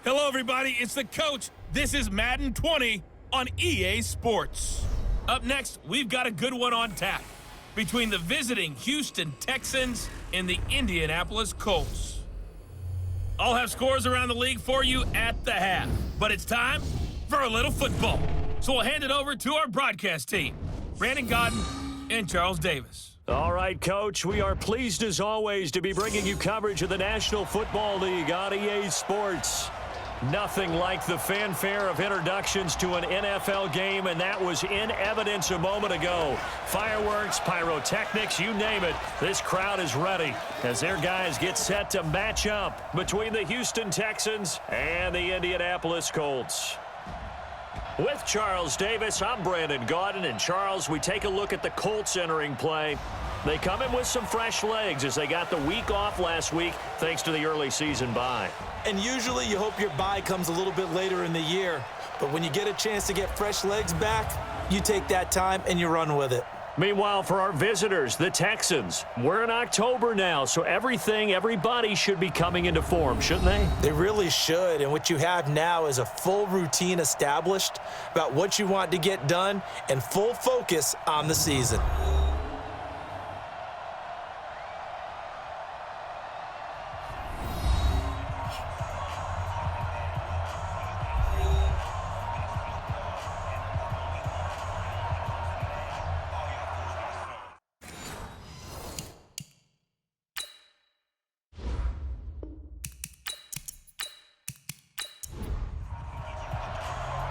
Hello, everybody. It's the coach. This is Madden 20 on EA Sports. Up next, we've got a good one on tap between the visiting Houston Texans and the Indianapolis Colts. I'll have scores around the league for you at the half, but it's time for a little football. So we'll hand it over to our broadcast team, Brandon Godden and Charles Davis. All right, Coach, we are pleased as always to be bringing you coverage of the National Football League on EA Sports. Nothing like the fanfare of introductions to an NFL game, and that was in evidence a moment ago. Fireworks, pyrotechnics, you name it. This crowd is ready as their guys get set to match up between the Houston Texans and the Indianapolis Colts. With Charles Davis, I'm Brandon Godden, and Charles, we take a look at the Colts entering play. They come in with some fresh legs as they got the week off last week thanks to the early season bye. And usually you hope your bye comes a little bit later in the year. But when you get a chance to get fresh legs back, you take that time and you run with it. Meanwhile, for our visitors, the Texans, we're in October now, so everybody should be coming into form, shouldn't they? They really should, and what you have now is a full routine established about what you want to get done and full focus on the season.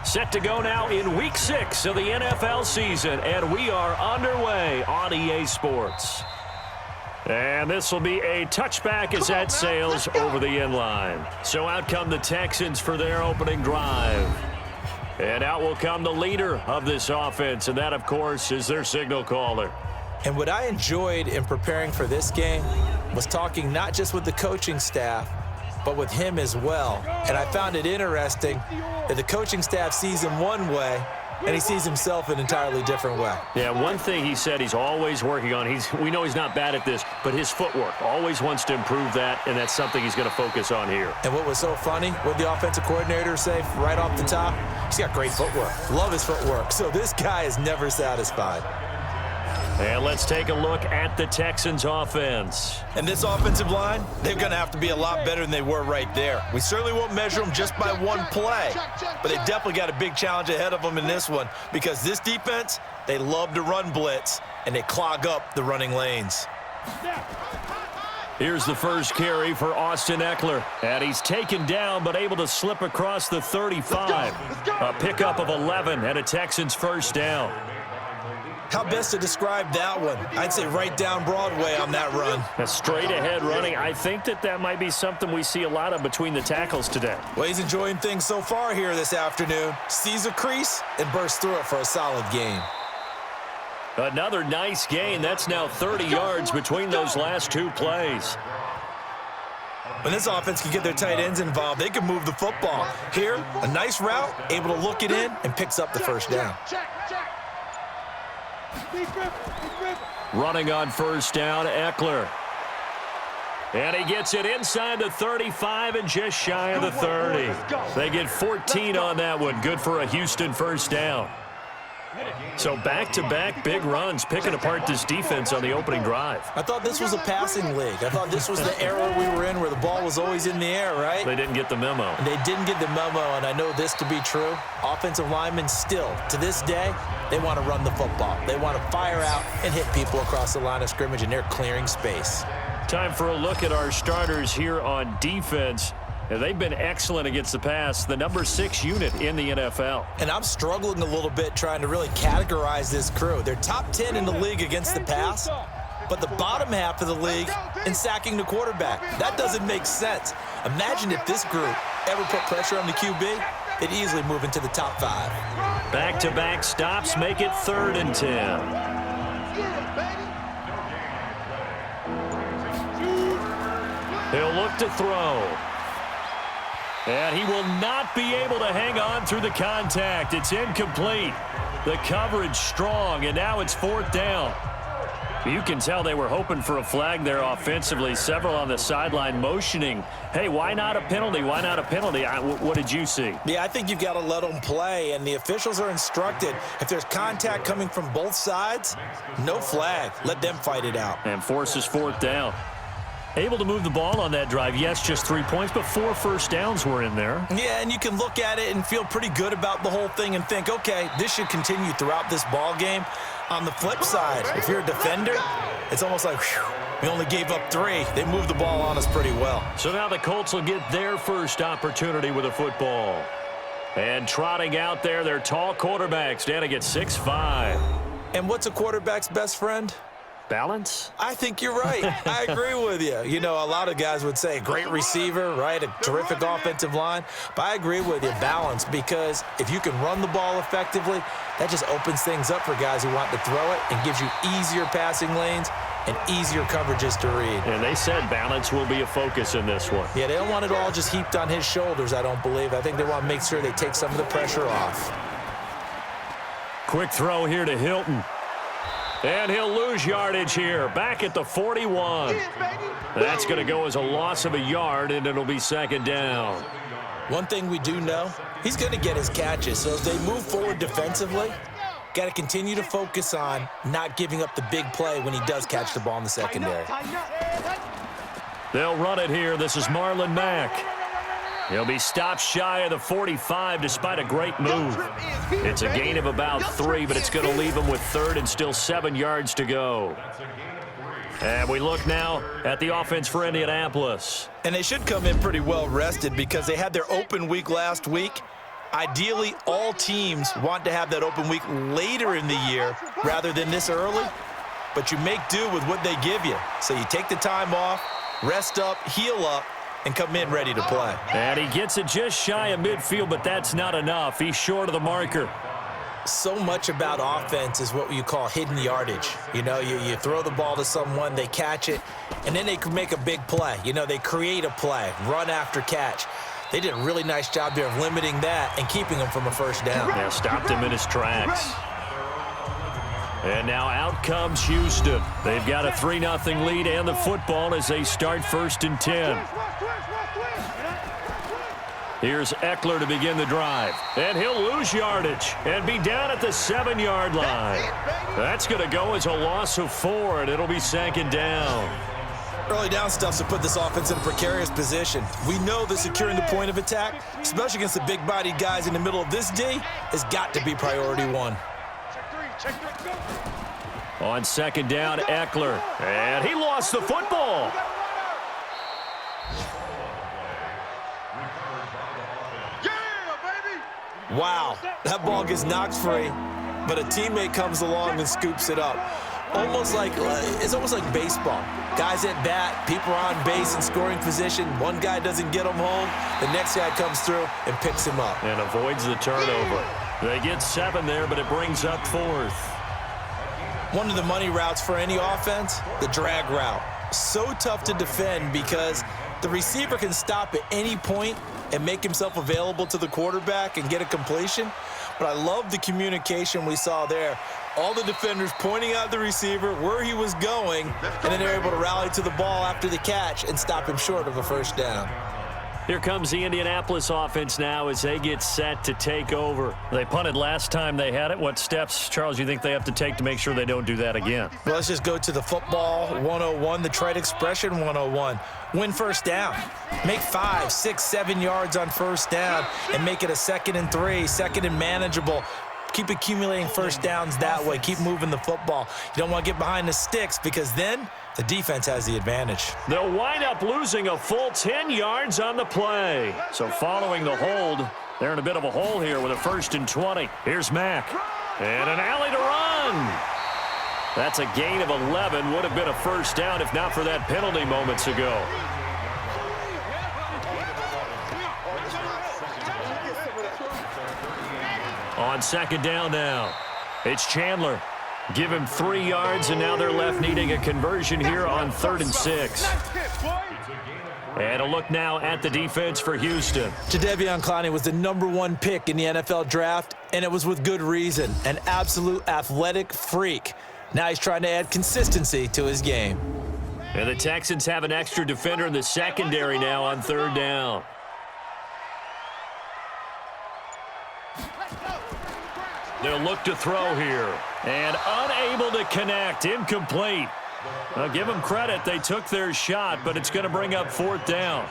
Set to go now in Week 6 of the NFL season, and we are underway on EA Sports. And this will be a touchback as that sails over the inline. So out come the Texans for their opening drive. And out will come the leader of this offense, and that, of course, is their signal caller. And what I enjoyed in preparing for this game was talking not just with the coaching staff, but with him as well. And I found it interesting that the coaching staff sees him one way, and he sees himself an entirely different way. Yeah, one thing he said he's always working on, we know he's not bad at this, but his footwork, always wants to improve that, and that's something he's going to focus on here. And what was so funny, what the offensive coordinator say right off the top, he's got great footwork. Love his footwork. So this guy is never satisfied. And let's take a look at the Texans offense. And this offensive line, they're going to have to be a lot better than they were right there. We certainly won't measure them just by one play, but they definitely got a big challenge ahead of them in this one because this defense, they love to run blitz, and they clog up the running lanes. Here's the first carry for Austin Eckler, and he's taken down but able to slip across the 35. A pickup of 11 and a Texans first down. How best to describe that one? I'd say right down Broadway on that run. A straight-ahead running. I think that might be something we see a lot of between the tackles today. Well, he's enjoying things so far here this afternoon. Sees a crease and bursts through it for a solid gain. Another nice gain. That's now 30 yards between those last two plays. When this offense can get their tight ends involved, they can move the football. Here, a nice route, able to look it in, and picks up the first down. Running on first down, Eckler. And he gets it inside the 35 and just shy of the 30. They get 14 on that one. Good for a Houston first down. So back-to-back big runs, picking apart this defense on the opening drive. I thought this was a passing league. I thought this was the era we were in where the ball was always in the air, right? They didn't get the memo. And they didn't get the memo, and I know this to be true. Offensive linemen still, to this day, they want to run the football. They want to fire out and hit people across the line of scrimmage, and they're clearing space. Time for a look at our starters here on defense. They've been excellent against the pass, the number 6 unit in the NFL. And I'm struggling a little bit trying to really categorize this crew. They're top 10 in the league against the pass, but the bottom half of the league in sacking the quarterback. That doesn't make sense. Imagine if this group ever put pressure on the QB, they'd easily move into the top 5. Back-to-back stops make it 3rd and 10. He'll look to throw. And he will not be able to hang on through the contact. It's incomplete. The coverage strong, and now it's 4th down. You can tell they were hoping for a flag there offensively. Several on the sideline motioning, hey, why not a penalty? Why not a penalty? What did you see? Yeah, I think you've got to let them play, and the officials are instructed. If there's contact coming from both sides, no flag. Let them fight it out. And forces fourth down. Able to move the ball on that drive. Yes, just 3 points, but 4 first downs were in there. Yeah, and you can look at it and feel pretty good about the whole thing and think, okay, this should continue throughout this ball game. On the flip side, if you're a defender, it's almost like, whew, we only gave up 3. They moved the ball on us pretty well. So now the Colts will get their first opportunity with a football. And trotting out there, their tall quarterback standing at 6'5". And what's a quarterback's best friend? Balance? I think you're right. I agree with you. You know, a lot of guys would say great receiver, right? A terrific offensive line. But I agree with you, balance, because if you can run the ball effectively, that just opens things up for guys who want to throw it and gives you easier passing lanes and easier coverages to read. And they said balance will be a focus in this one. Yeah, they don't want it all just heaped on his shoulders, I don't believe. I think they want to make sure they take some of the pressure off. Quick throw here to Hilton. And he'll lose yardage here, back at the 41. That's going to go as a loss of a yard, and it'll be second down. One thing we do know, he's going to get his catches. So as they move forward defensively, got to continue to focus on not giving up the big play when he does catch the ball in the secondary. They'll run it here. This is Marlon Mack. He'll be stopped shy of the 45 despite a great move. It's a gain of about 3, but it's going to leave him with 3rd and still 7 yards to go. And we look now at the offense for Indianapolis. And they should come in pretty well rested because they had their open week last week. Ideally, all teams want to have that open week later in the year rather than this early. But you make do with what they give you. So you take the time off, rest up, heal up, and come in ready to play. And he gets it just shy of midfield, but that's not enough. He's short of the marker. So much about offense is what you call hidden yardage. You know, you throw the ball to someone, they catch it, and then they can make a big play. You know, they create a play, run after catch. They did a really nice job there of limiting that and keeping him from a first down. Yeah, stopped him in his tracks. And now out comes Houston. They've got a 3-0 lead and the football as they start 1st and 10. Here's Eckler to begin the drive. And he'll lose yardage and be down at the 7-yard line. That's going to go as a loss of 4, and it'll be second down. Early down stuff to put this offense in a precarious position. We know that securing the point of attack, especially against the big-bodied guys in the middle of this D, has got to be priority 1. On second down, Eckler. And he lost the football. Wow, that ball gets knocked free, but a teammate comes along and scoops it up. It's almost like baseball. Guys at bat, people are on base in scoring position. One guy doesn't get him home. The next guy comes through and picks him up. And avoids the turnover. They get 7 there, but it brings up 4th. One of the money routes for any offense, the drag route. So tough to defend because the receiver can stop at any point and make himself available to the quarterback and get a completion. But I love the communication we saw there. All the defenders pointing out the receiver, where he was going, and then they're able to rally to the ball after the catch and stop him short of a first down. Here comes the Indianapolis offense now as they get set to take over. They punted last time they had it. What steps, Charles, you think they have to take to make sure they don't do that again? Well, let's just go to the football 101, the trade expression 101. Win first down. Make 5, 6, 7 yards on first down and make it a 2nd and 3, 2nd and manageable. Keep accumulating first downs that way. Keep moving the football. You don't want to get behind the sticks because then the defense has the advantage. They'll wind up losing a full 10 yards on the play. So following the hold, they're in a bit of a hole here with a 1st and 20. Here's Mack. And an alley to run. That's a gain of 11. Would have been a first down if not for that penalty moments ago. On second down now, it's Chandler. Give him 3 yards, and now they're left needing a conversion here on 3rd and 6. And a look now at the defense for Houston. Jadeveon Clowney was the #1 pick in the NFL draft, and it was with good reason. An absolute athletic freak. Now he's trying to add consistency to his game. And the Texans have an extra defender in the secondary now on third down. They'll look to throw here. And unable to connect. Incomplete. Now give them credit. They took their shot, but it's going to bring up fourth down.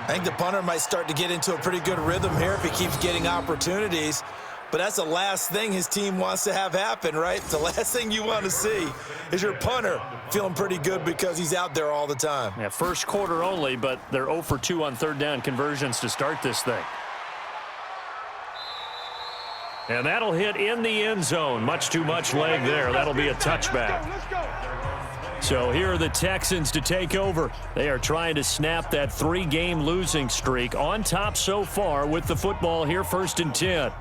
I think the punter might start to get into a pretty good rhythm here if he keeps getting opportunities. But that's the last thing his team wants to have happen, right? The last thing you want to see is your punter feeling pretty good because he's out there all the time. Yeah, first quarter only, but they're 0 for 2 on third down conversions to start this thing. And that'll hit in the end zone. Much too much leg there. That'll be a touchback. So here are the Texans to take over. They are trying to snap that 3-game losing streak. On top so far with the football here, 1st and 10.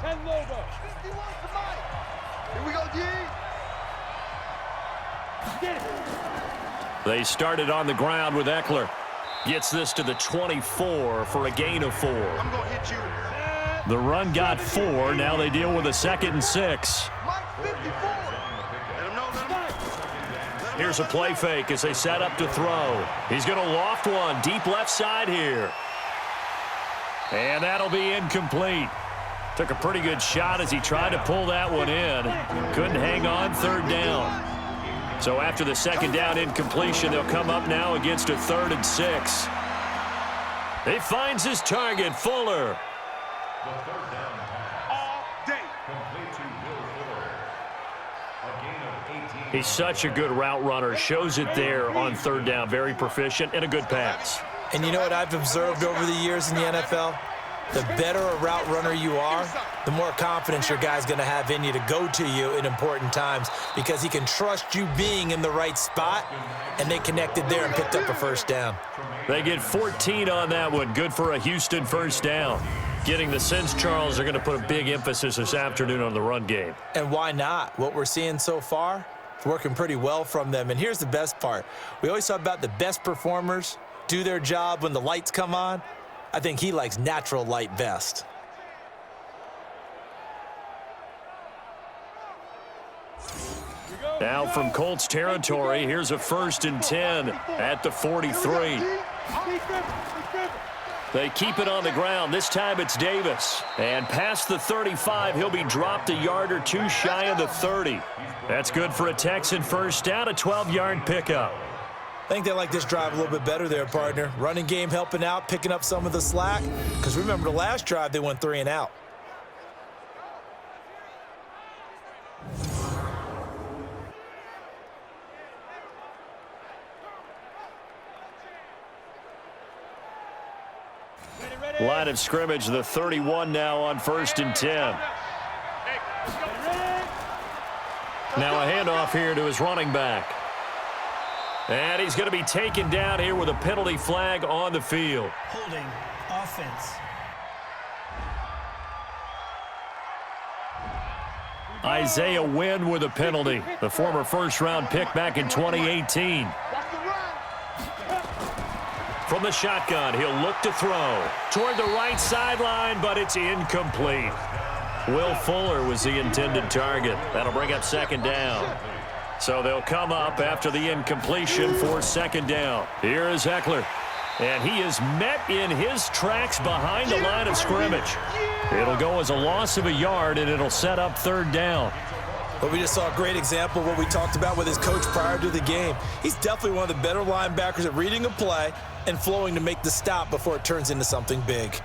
10 logo. 51 to Mike. Here we go, D. Get it. They started on the ground with Eckler. Gets this to the 24 for a gain of 4. I'm going to hit you. The run got 4. Now they deal with a 2nd and 6. Mike, 54. Let him know, let him. Here's a play fake as they set up to throw. He's going to loft one deep left side here. And that'll be incomplete. Took a pretty good shot as he tried to pull that one in. Couldn't hang on third down. So after the 2nd down incompletion, they'll come up now against a 3rd and 6. He finds his target, Fuller. He's such a good route runner. Shows it there on third down. Very proficient and a good pass. And you know what I've observed over the years in the NFL? The better a route runner you are, the more confidence your guy's going to have in you to go to you in important times because he can trust you being in the right spot, and they connected there and picked up a 1st down. They get 14 on that one. Good for a Houston 1st down. Getting the sense, Charles, they're going to put a big emphasis this afternoon on the run game. And why not? What we're seeing so far, it's working pretty well from them. And here's the best part. We always talk about the best performers do their job when the lights come on. I think he likes natural light best. Now from Colts territory, here's a 1st and 10 at the 43. They keep it on the ground. This time it's Davis. And past the 35, he'll be dropped a yard or 2 shy of the 30. That's good for a Texan 1st down, a 12-yard pickup. I think they like this drive a little bit better there, partner. Running game helping out, picking up some of the slack. Because remember, the last drive, they went 3 and out. Line of scrimmage, the 31 now on 1st and 10. Now a handoff here to his running back. And he's going to be taken down here with a penalty flag on the field. Holding offense. Isaiah Wynn with a penalty. The former 1st-round pick back in 2018. From the shotgun, he'll look to throw. Toward the right sideline, but it's incomplete. Will Fuller was the intended target. That'll bring up 2nd down. So they'll come up after the incompletion for 2nd down. Here is Eckler. And he is met in his tracks behind the line of scrimmage. It'll go as a loss of a yard, and it'll set up 3rd down. But we just saw a great example of what we talked about with his coach prior to the game. He's definitely one of the better linebackers at reading a play and flowing to make the stop before it turns into something big.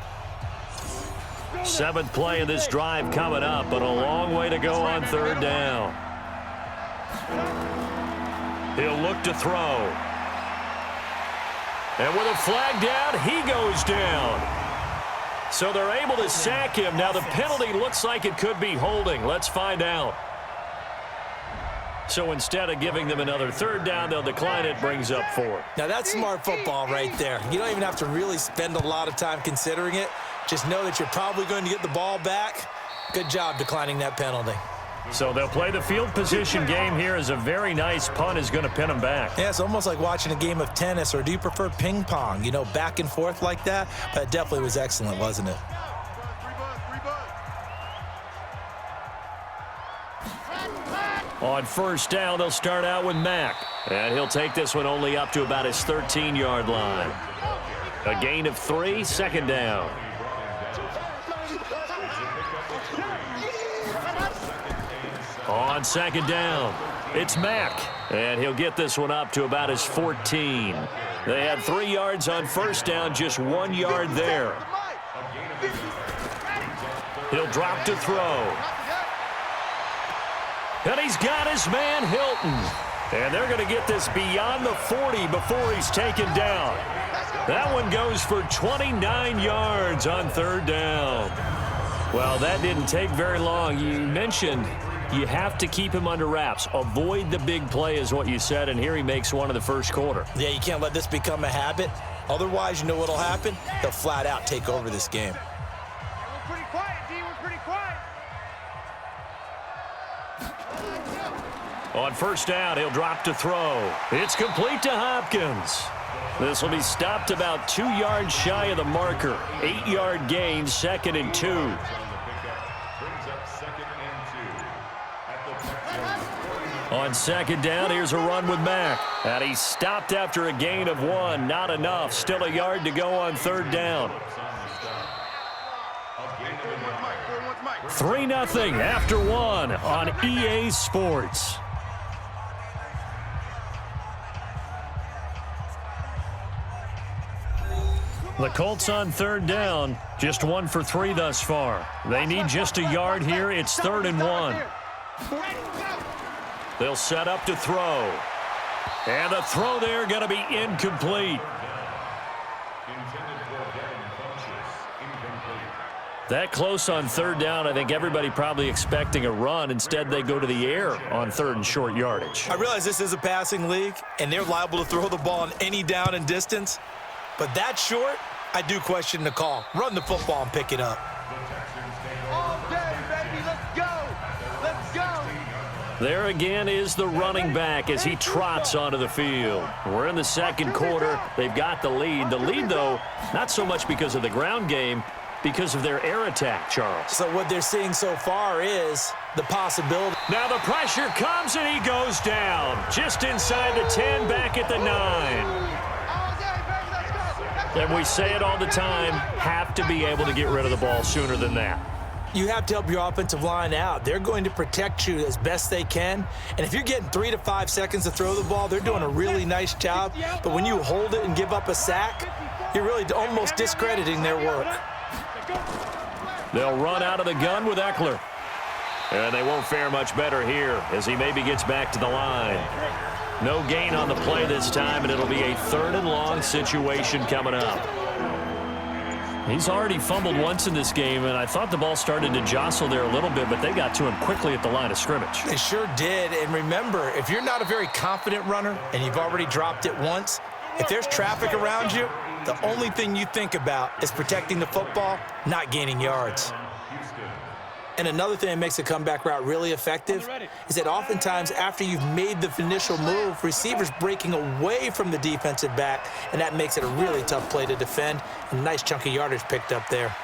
7th play of this drive coming up, but a long way to go on 3rd down. He'll look to throw. And with a flag down, he goes down. So they're able to sack him. Now the penalty looks like it could be holding. Let's find out. So instead of giving them another 3rd down, they'll decline it, brings up 4. Now that's smart football right there. You don't even have to really spend a lot of time considering it. Just know that you're probably going to get the ball back. Good job declining that penalty. So they'll play the field position game here as a very nice punt is going to pin them back. Yeah, it's almost like watching a game of tennis, or do you prefer ping pong? You know, back and forth like that? But it definitely was excellent, wasn't it? On first down, they'll start out with Mack. And he'll take this one only up to about his 13-yard line. A gain of 3, second down. On second down, it's Mack. And he'll get this one up to about his 14. They had 3 yards on first down, just 1 yard there. He'll drop to throw. And he's got his man, Hilton. And they're going to get this beyond the 40 before he's taken down. That one goes for 29 yards on third down. Well, that didn't take very long. You mentioned you have to keep him under wraps. Avoid the big play is what you said, and here he makes one in the first quarter. Yeah, you can't let this become a habit. Otherwise, you know what'll happen? They'll flat out take over this game. We're pretty quiet, D. We're pretty quiet. On first down, he'll drop to throw. It's complete to Hopkins. This will be stopped about 2 yards shy of the marker. 8-yard gain, 2nd and 2. On second down, here's a run with Mack. And he's stopped after a gain of 1. Not enough. Still a yard to go on third down. 3-0 after 1 on EA Sports. The Colts on third down, just 1 for 3 thus far. They need just a yard here. It's 3rd and 1. They'll set up to throw. And the throw there going to be incomplete. That close on third down, I think everybody probably expecting a run. Instead, they go to the air on 3rd and short yardage. I realize this is a passing league, and they're liable to throw the ball on any down and distance. But that short, I do question the call. Run the football and pick it up. All day, baby. Let's go. Let's go. There again is the running back as he trots onto the field. We're in the second quarter. They've got the lead. The lead, though, not so much because of the ground game, because of their air attack, Charles. So what they're seeing so far is the possibility. Now the pressure comes and he goes down. Just inside the 10, back at the 9. And we say it all the time, have to be able to get rid of the ball sooner than that. You have to help your offensive line out. They're going to protect you as best they can. And if you're getting 3 to 5 seconds to throw the ball, they're doing a really nice job. But when you hold it and give up a sack, you're really almost discrediting their work. They'll run out of the gun with Eckler. And they won't fare much better here as he maybe gets back to the line. No gain on the play this time, and it'll be a 3rd and long situation coming up. He's already fumbled once in this game, and I thought the ball started to jostle there a little bit, but they got to him quickly at the line of scrimmage. They sure did. And remember, if you're not a very confident runner and you've already dropped it once, if there's traffic around you, the only thing you think about is protecting the football, not gaining yards. And another thing that makes a comeback route really effective is that oftentimes after you've made the initial move, receivers breaking away from the defensive back, and that makes it a really tough play to defend. A nice chunk of yardage picked up there.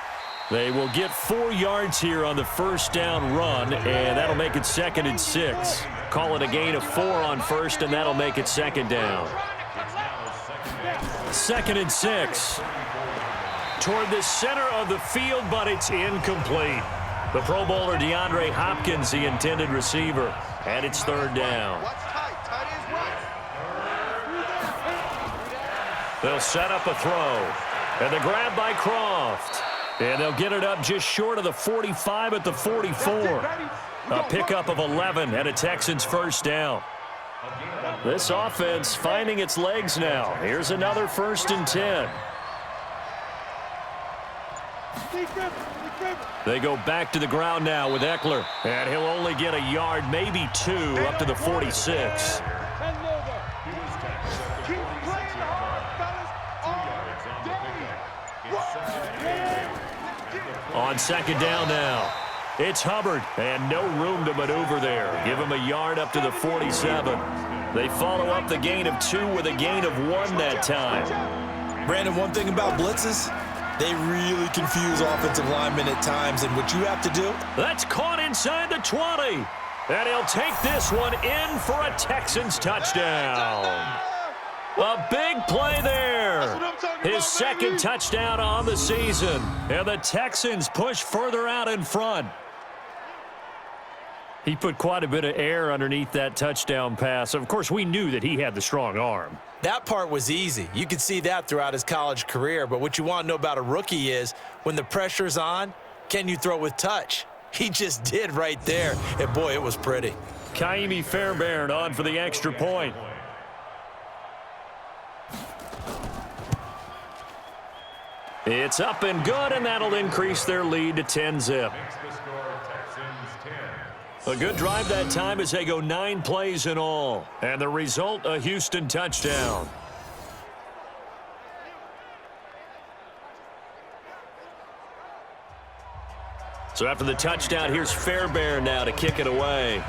They will get 4 yards here on the first down run, and that'll make it 2nd and 6. Call it a gain of 4 on first, and that'll make it 2nd down. 2nd and 6. Toward the center of the field, but it's incomplete. The Pro Bowler DeAndre Hopkins, the intended receiver, and it's 3rd down. They'll set up a throw, and the grab by Croft. And they'll get it up just short of the 45 at the 44. A pickup of 11 and a Texans first down. This offense finding its legs now. Here's another 1st and 10. They go back to the ground now with Eckler, and he'll only get a yard, maybe 2, up to the 46. On second down now, it's Hubbard, and no room to maneuver there. Give him a yard up to the 47. They follow up the gain of 2 with a gain of 1 that time. Brandon, one thing about blitzes, they really confuse offensive linemen at times, and what you have to do? That's caught inside the 20. And he'll take this one in for a Texans touchdown. A big play there. His second touchdown on the season. And the Texans push further out in front. He put quite a bit of air underneath that touchdown pass. Of course, we knew that he had the strong arm. That part was easy. You could see that throughout his college career. But what you want to know about a rookie is when the pressure's on, can you throw with touch? He just did right there. And, boy, it was pretty. Kaimi Fairbairn on for the extra point. It's up and good, and that'll increase their lead to 10-zip. A good drive that time as they go 9 plays in all. And the result, a Houston touchdown. So after the touchdown, here's Fairbairn now to kick it away.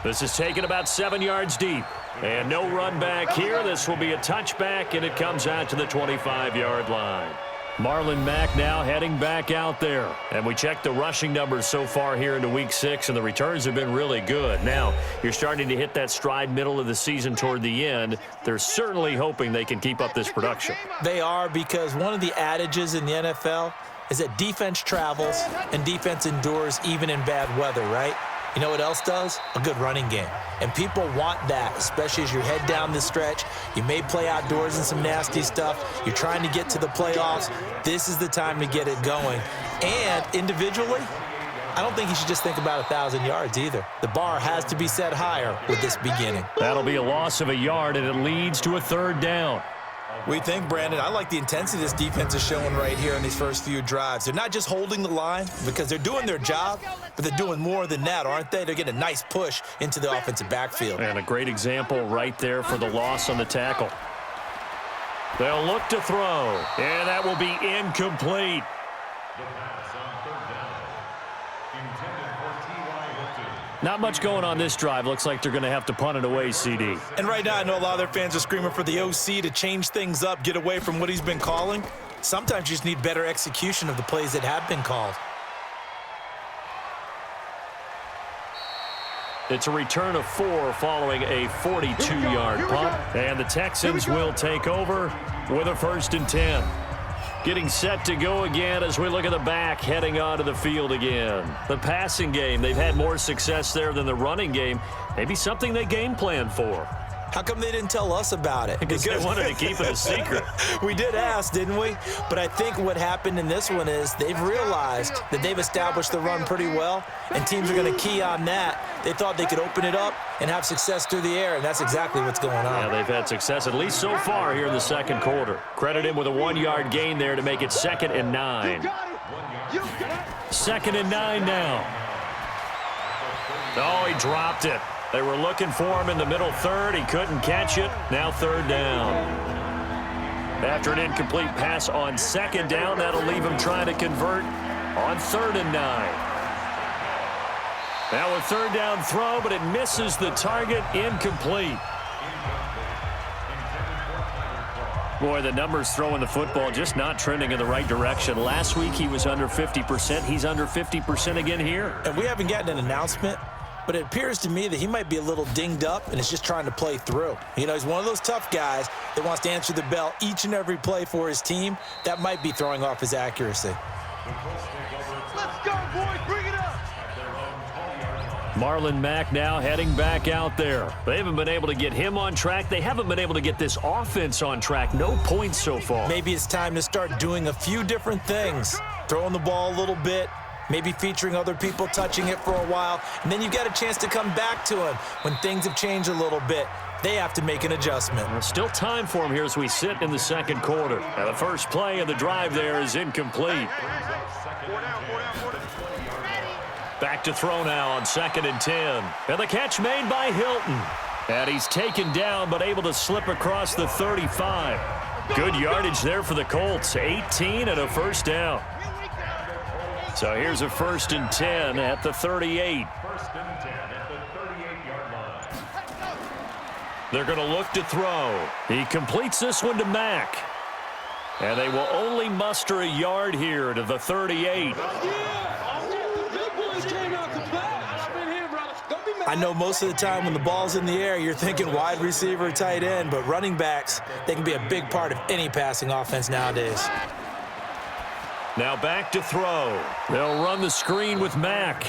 This is taken about 7 yards deep. And no run back here. This will be a touchback, and it comes out to the 25-yard line. Marlon Mack now heading back out there. And we checked the rushing numbers so far here into Week 6, and the returns have been really good. Now, you're starting to hit that stride middle of the season toward the end. They're certainly hoping they can keep up this production. They are, because one of the adages in the NFL is that defense travels and defense endures even in bad weather, right? You know what else does? A good running game. And people want that, especially as you head down the stretch. You may play outdoors in some nasty stuff. You're trying to get to the playoffs. This is the time to get it going. And individually, I don't think you should just think about 1,000 yards either. The bar has to be set higher with this beginning. That'll be a loss of a yard, and it leads to a 3rd down. We think, Brandon, I like the intensity this defense is showing right here in these first few drives. They're not just holding the line because they're doing their job, but they're doing more than that, aren't they? They're getting a nice push into the offensive backfield. And a great example right there for the loss on the tackle. They'll look to throw, and that will be incomplete. Not much going on this drive. Looks like they're going to have to punt it away, CD. And right now, I know a lot of their fans are screaming for the OC to change things up, get away from what he's been calling. Sometimes you just need better execution of the plays that have been called. It's a return of 4 following a 42-yard punt. And the Texans will take over with a 1st and 10. Getting set to go again as we look at the back heading onto the field again. The passing game, they've had more success there than the running game. Maybe something they game plan for. How come they didn't tell us about it? Because they wanted to keep it a secret. We did ask, didn't we? But I think what happened in this one is they've realized that they've established the run pretty well, and teams are going to key on that. They thought they could open it up and have success through the air, and that's exactly what's going on. Yeah, they've had success, at least so far here in the second quarter. Credit him with a 1-yard gain there to make it 2nd and 9. 2nd and 9 now. Oh, he dropped it. They were looking for him in the middle 3rd. He couldn't catch it. Now 3rd down. After an incomplete pass on 2nd down, that'll leave him trying to convert on 3rd and 9. Now a 3rd down throw, but it misses the target. Incomplete. Boy, the numbers throwing the football just not trending in the right direction. Last week he was under 50%. He's under 50% again here. And we haven't gotten an announcement, but it appears to me that he might be a little dinged up and is just trying to play through. You know, he's one of those tough guys that wants to answer the bell each and every play for his team. That might be throwing off his accuracy. Let's go, boys. Bring it up. Marlon Mack now heading back out there. They haven't been able to get him on track. They haven't been able to get this offense on track. No points so far. Maybe it's time to start doing a few different things. Throwing the ball a little bit, maybe featuring other people touching it for a while, and then you've got a chance to come back to him when things have changed a little bit. They have to make an adjustment. There's still time for him here as we sit in the second quarter. And the first play of the drive there is incomplete. Back to throw now on 2nd and 10. And the catch made by Hilton. And he's taken down but able to slip across the 35. Good yardage there for the Colts. 18 and a 1st down. So here's a 1st and 10 at the 38. They're going to look to throw. He completes this one to Mack. And they will only muster a yard here to the 38. I know most of the time when the ball's in the air, you're thinking wide receiver, tight end, but running backs, they can be a big part of any passing offense nowadays. Now back to throw. They'll run the screen with Mack.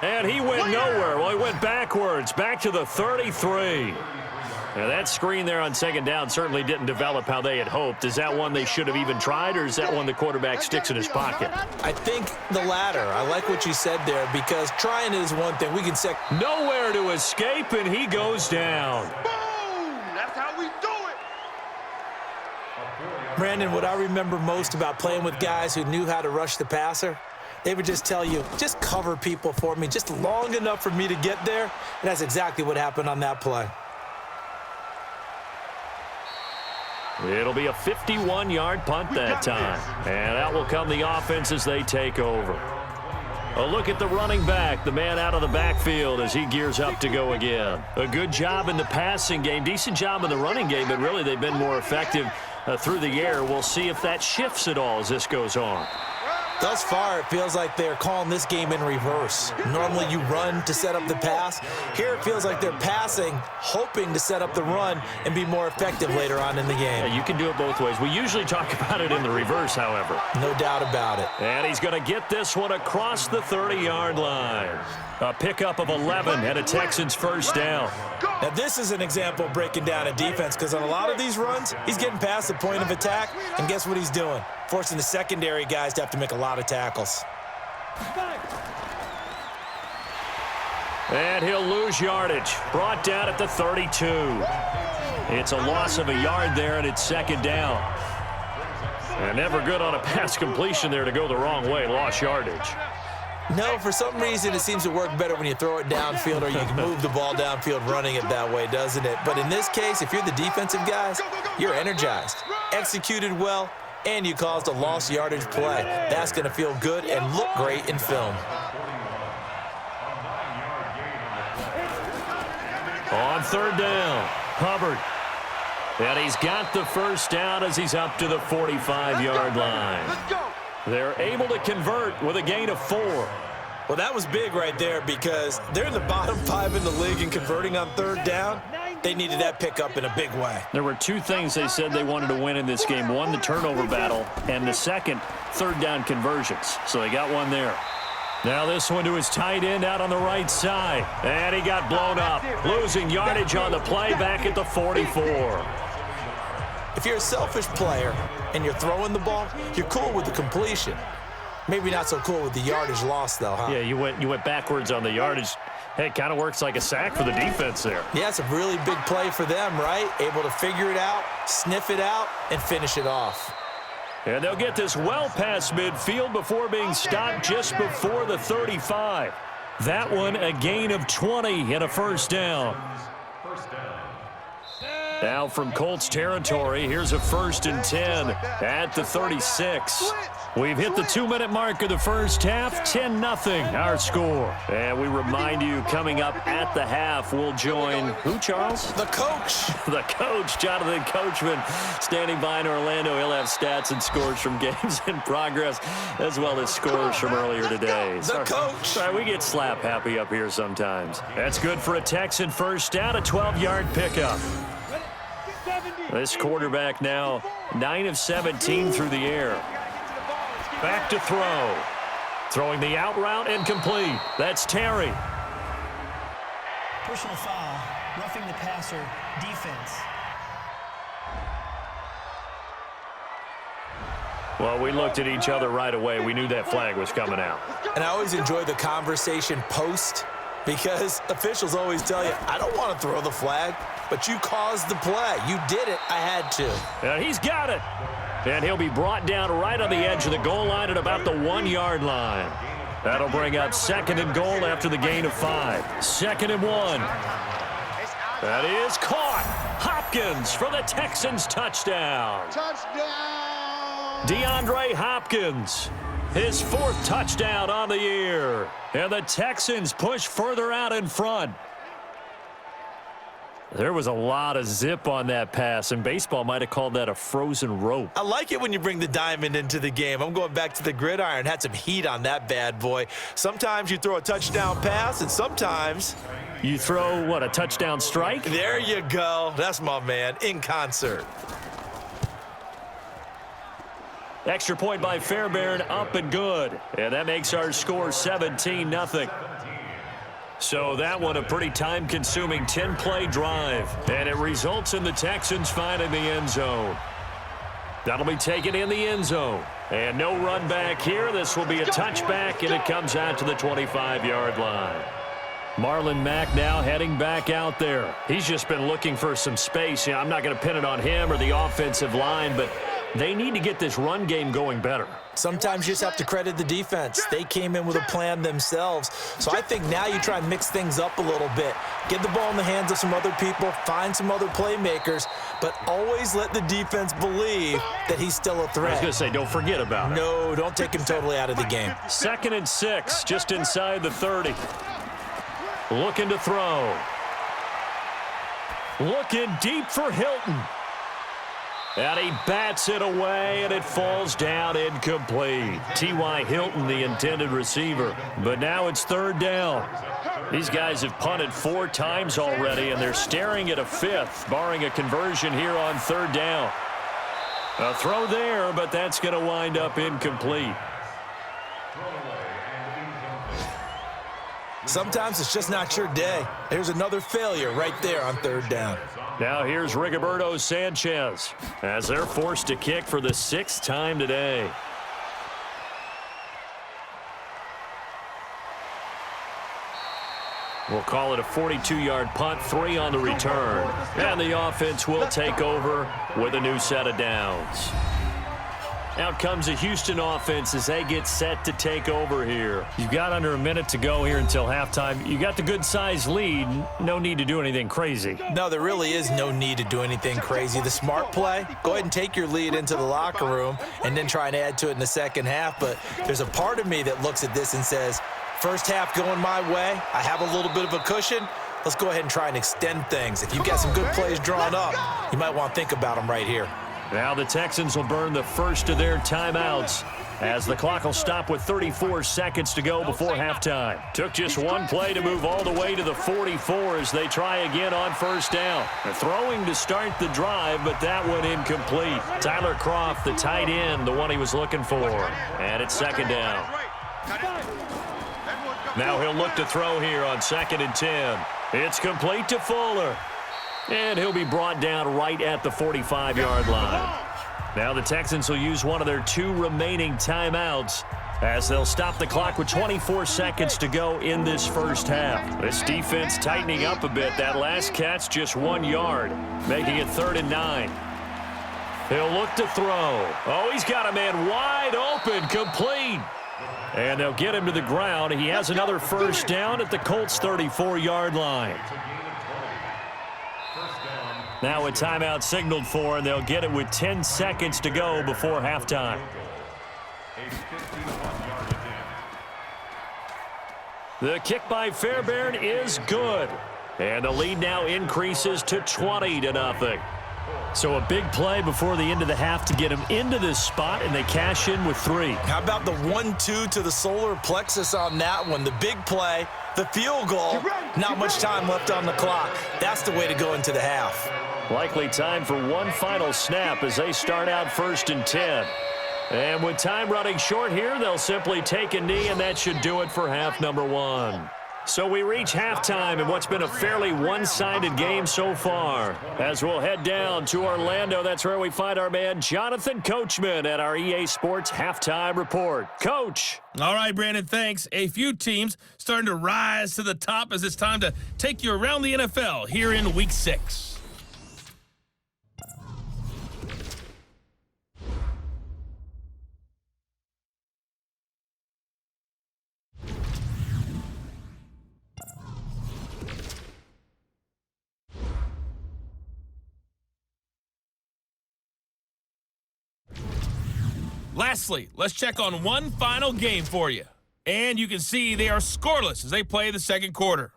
And he went nowhere. Well, he went backwards, back to the 33. Now that screen there on second down certainly didn't develop how they had hoped. Is that one they should have even tried, or is that one the quarterback sticks in his pocket? I think the latter. I like what you said there, because trying is one thing. We can say nowhere to escape, and he goes down. Boom! That's how we do it. Brandon, what I remember most about playing with guys who knew how to rush the passer, they would just tell you, just cover people for me, just long enough for me to get there. And that's exactly what happened on that play. It'll be a 51-yard punt that time. And out will come the offense as they take over. A look at the running back, the man out of the backfield as he gears up to go again. A good job in the passing game, decent job in the running game, but really they've been more effective through the air. We'll see if that shifts at all as this goes on. Thus far, it feels like they're calling this game in reverse. Normally you run to set up the pass. Here it feels like they're passing, hoping to set up the run and be more effective later on in the game. Yeah, you can do it both ways. We usually talk about it in the reverse, however. No doubt about it. And he's going to get this one across the 30-yard line. A pickup of 11 and a Texans first down. Now this is an example of breaking down a defense, because on a lot of these runs, he's getting past the point of attack, and guess what he's doing? Forcing the secondary guys to have to make a lot of tackles. And he'll lose yardage. Brought down at the 32. It's a loss of a yard there, and it's second down. And never good on a pass completion there to go the wrong way. Lost yardage. No, for some reason it seems to work better when you throw it downfield, or you can move the ball downfield running it that way, doesn't it? But in this case, if you're the defensive guys, you're energized, executed well, and you caused a lost yardage play. That's going to feel good and look great in film. On third down, Hubbard. And he's got the first down as he's up to the 45-yard line. They're able to convert with a gain of 4. Well, that was big right there, because they're in the bottom 5 in the league in converting on third down. They needed that pickup in a big way. There were two things they said they wanted to win in this game. One, the turnover battle, and the second, third down conversions. So they got one there. Now this one to his tight end out on the right side. And he got blown up, losing yardage on the play back at the 44. If you're a selfish player and you're throwing the ball, you're cool with the completion. Maybe not so cool with the yardage loss, though, huh? Yeah, you went backwards on the yardage. Hey, it kind of works like a sack for the defense there. Yeah, it's a really big play for them, right? Able to figure it out, sniff it out, and finish it off. And they'll get this well past midfield before being stopped just before the 35. That one a gain of 20 and a first down. Now from Colts territory, here's a 1st and 10 at the 36. We've hit the 2-minute mark of the first half, 10-0 our score. And we remind you, coming up at the half, we'll join who, Charles? The coach. The coach, Jonathan Coachman, standing by in Orlando. He'll have stats and scores from games in progress, as well as scores from earlier today. The coach. Sorry, we get slap happy up here sometimes. That's good for a Texan first down, a 12-yard pickup. This quarterback now 9 of 17 through the air. Back to throw. Throwing the out route and complete. That's Terry. Personal foul, roughing the passer, defense. Well, we looked at each other right away. We knew that flag was coming out. And I always enjoy the conversation post, because officials always tell you, I don't want to throw the flag, but you caused the play. You did it. I had to. And he's got it. And he'll be brought down right on the edge of the goal line at about the 1-yard line. That'll bring up 2nd and goal after the gain of 5. 2nd and 1. That is caught. Hopkins for the Texans touchdown. Touchdown! DeAndre Hopkins, his 4th touchdown on the year. And the Texans push further out in front. There was a lot of zip on that pass, and baseball might have called that a frozen rope. I like it when you bring the diamond into the game. I'm going back to the gridiron. Had some heat on that bad boy. Sometimes you throw a touchdown pass, and sometimes you throw, what, a touchdown strike? There you go. That's my man, in concert. Extra point by Fairbairn, up and good. And that makes our score 17-0. So that one a pretty time-consuming 10-play drive. And it results in the Texans finding the end zone. That'll be taken in the end zone. And no run back here. This will be a touchback, and it comes out to the 25-yard line. Marlon Mack now heading back out there. He's just been looking for some space. I'm not going to pin it on him or the offensive line, but they need to get this run game going better. Sometimes you just have to credit the defense. They came in with a plan themselves. So I think now you try and mix things up a little bit. Get the ball in the hands of some other people, find some other playmakers, but always let the defense believe that he's still a threat. I was going to say, don't forget about it. No, don't take him totally out of the game. 2nd and 6, just inside the 30. Looking to throw. Looking deep for Hilton. And he bats it away, and it falls down incomplete. T.Y. Hilton, the intended receiver. But now it's 3rd down. These guys have punted 4 times already, and they're staring at a 5th, barring a conversion here on 3rd down. A throw there, but that's going to wind up incomplete. Sometimes it's just not your day. There's another failure right there on 3rd down. Now here's Rigoberto Sanchez as they're forced to kick for the 6th time today. We'll call it a 42-yard punt, 3 on the return. And the offense will take over with a new set of downs. Out comes the Houston offense as they get set to take over here. You've got under a minute to go here until halftime. You got the good-sized lead. No need to do anything crazy. No, there really is no need to do anything crazy. The smart play, go ahead and take your lead into the locker room and then try and add to it in the second half. But there's a part of me that looks at this and says, first half going my way, I have a little bit of a cushion. Let's go ahead and try and extend things. If you've got some good plays drawn up, you might want to think about them right here. Now the Texans will burn the first of their timeouts as the clock will stop with 34 seconds to go before halftime. Took just one play to move all the way to the 44 as they try again on 1st down. They're throwing to start the drive, but that one incomplete. Tyler Kroft, the tight end, the one he was looking for. And it's 2nd down. Now he'll look to throw here on 2nd and 10. It's complete to Fuller. And he'll be brought down right at the 45-yard line. Now the Texans will use one of their 2 remaining timeouts as they'll stop the clock with 24 seconds to go in this first half. This defense tightening up a bit. That last catch just 1 yard, making it 3rd and 9. He'll look to throw. Oh, he's got a man wide open, complete. And they'll get him to the ground. He has another 1st down at the Colts' 34-yard line. Now a timeout signaled for, and they'll get it with 10 seconds to go before halftime. The kick by Fairbairn is good. And the lead now increases to 20-0. So a big play before the end of the half to get him into this spot, and they cash in with 3. How about the 1-2 to the solar plexus on that one? The big play, the field goal, not much time left on the clock. That's the way to go into the half. Likely time for one final snap as they start out 1st and 10. And with time running short here, they'll simply take a knee, and that should do it for half number 1. So we reach halftime in what's been a fairly one-sided game so far. As we'll head down to Orlando, that's where we find our man Jonathan Coachman at our EA Sports Halftime Report. Coach. All right, Brandon, thanks. A few teams starting to rise to the top as it's time to take you around the NFL here in Week 6. Lastly, let's check on one final game for you. And you can see they are scoreless as they play the second quarter.